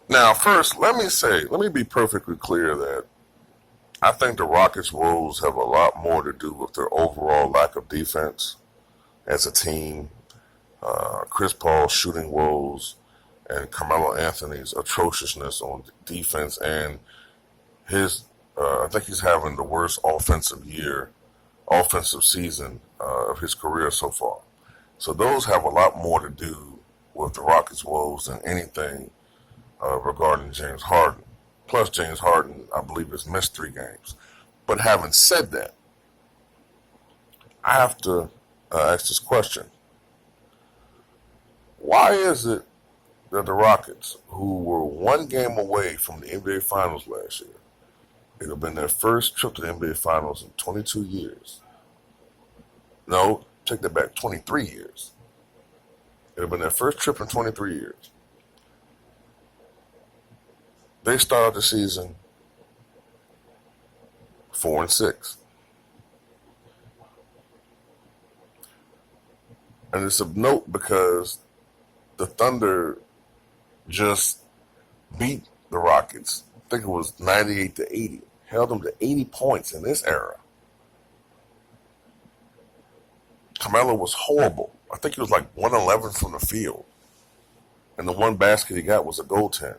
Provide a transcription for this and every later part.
Now, first, let me be perfectly clear that I think the Rockets' woes have a lot more to do with their overall lack of defense as a team. Chris Paul's shooting woes and Carmelo Anthony's atrociousness on defense and his I think he's having the worst offensive season of his career so far. So those have a lot more to do with the Rockets' woes than anything regarding James Harden. Plus, James Harden, I believe, has missed 3 games. But having said that, I have to ask this question: why is it that the Rockets, who were 1 game away from the NBA Finals last year, it would have been their first trip to the NBA Finals in 22 years. No, take that back, 23 years. It would have been their first trip in 23 years. They started the season 4-6. And it's of note because the Thunder just beat the Rockets. I think it was 98-80. Held them to 80 points in this era. Carmelo was horrible. I think he was like 111 from the field. And the one basket he got was a goaltend.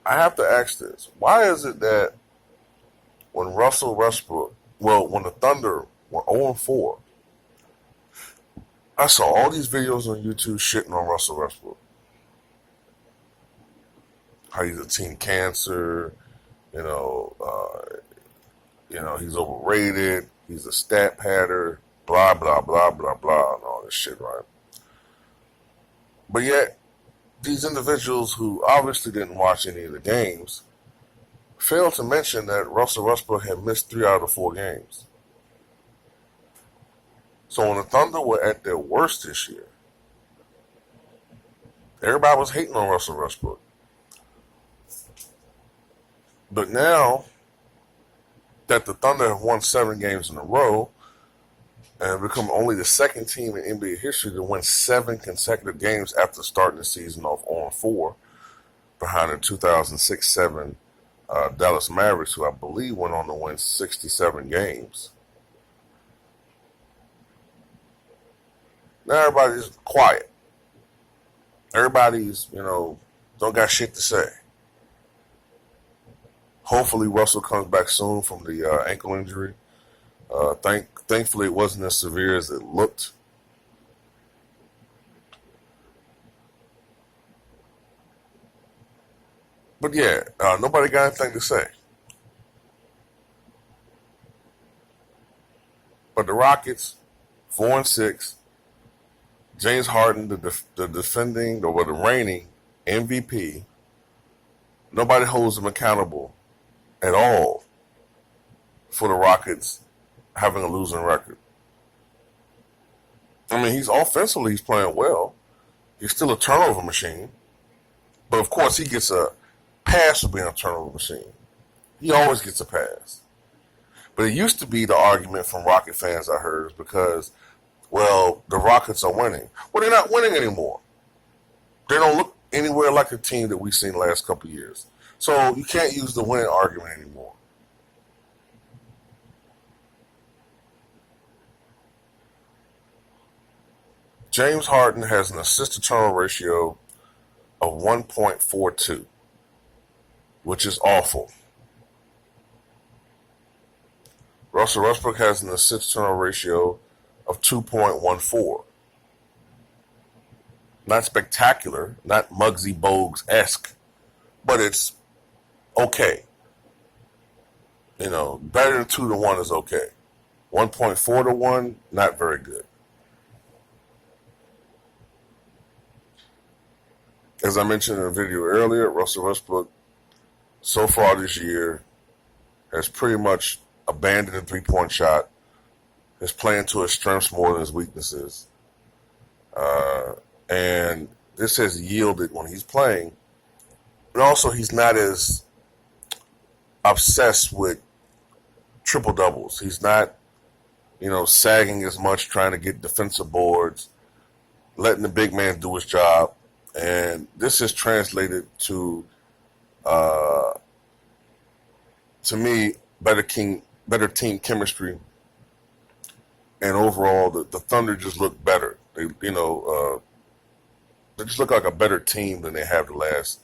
I have to ask this. Why is it that when when the Thunder were 0-4, I saw all these videos on YouTube shitting on Russell Westbrook. How he's a teen cancer, he's overrated, he's a stat padder, blah, blah, blah, blah, blah, and all this shit, right? But yet, these individuals who obviously didn't watch any of the games failed to mention that Russell Westbrook had missed 3 out of 4 games. So when the Thunder were at their worst this year, everybody was hating on Russell Westbrook. But now that the Thunder have won 7 games in a row and become only the second team in NBA history to win 7 consecutive games after starting the season off 0-4 behind the 2006-07 Dallas Mavericks, who I believe went on to win 67 games. Now everybody's quiet. Everybody's, don't got shit to say. Hopefully Russell comes back soon from the ankle injury. Thankfully it wasn't as severe as it looked. But yeah, nobody got anything to say. But the Rockets, 4-6. James Harden, the defending or the reigning MVP, nobody holds him accountable at all for the Rockets having a losing record. I mean, he's playing well. He's still a turnover machine. But of course, he gets a pass for being a turnover machine. He always gets a pass. But it used to be the argument from Rocket fans I heard is because, well, the Rockets are winning. Well, they're not winning anymore. They don't look anywhere like the team that we've seen the last couple of years. So you can't use the winning argument anymore. James Harden has an assist-to-turnover ratio of 1.42, which is awful. Russell Westbrook has an assist-to-turnover ratio of 2.14. Not spectacular, not Muggsy Bogues-esque, but it's okay. Better than 2-1 is okay. 1.4-1, not very good. As I mentioned in the video earlier, Russell Westbrook, so far this year, has pretty much abandoned the three-point shot, is playing to his strengths more than his weaknesses. And this has yielded when he's playing. And also, he's not as obsessed with triple-doubles. He's not, sagging as much, trying to get defensive boards. letting the big man do his job, and this is translated uh, to me, better team chemistry, and overall, the Thunder just look better. They just look like a better team than they have the last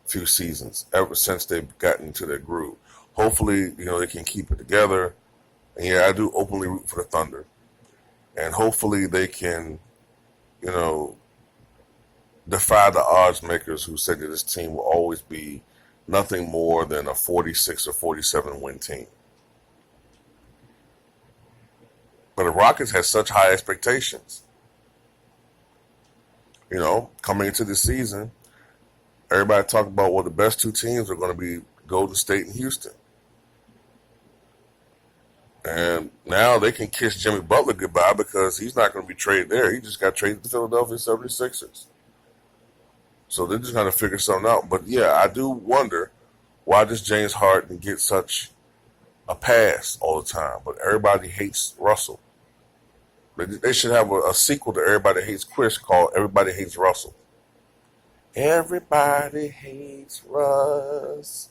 few seasons, ever since they've gotten into their groove. Hopefully, they can keep it together. And yeah, I do openly root for the Thunder, and hopefully they can, you know, defy the odds makers who said that this team will always be nothing more than a 46 or 47 win team. But the Rockets had such high expectations. Coming into the season, everybody talked about, well, the best two teams are going to be Golden State and Houston. And now they can kiss Jimmy Butler goodbye because he's not going to be traded there. He just got traded to the Philadelphia 76ers. So they're just going to figure something out. But yeah, I do wonder, why does James Harden get such a pass all the time? But everybody hates Russell. They should have a sequel to Everybody Hates Chris called Everybody Hates Russell. Everybody hates Russ.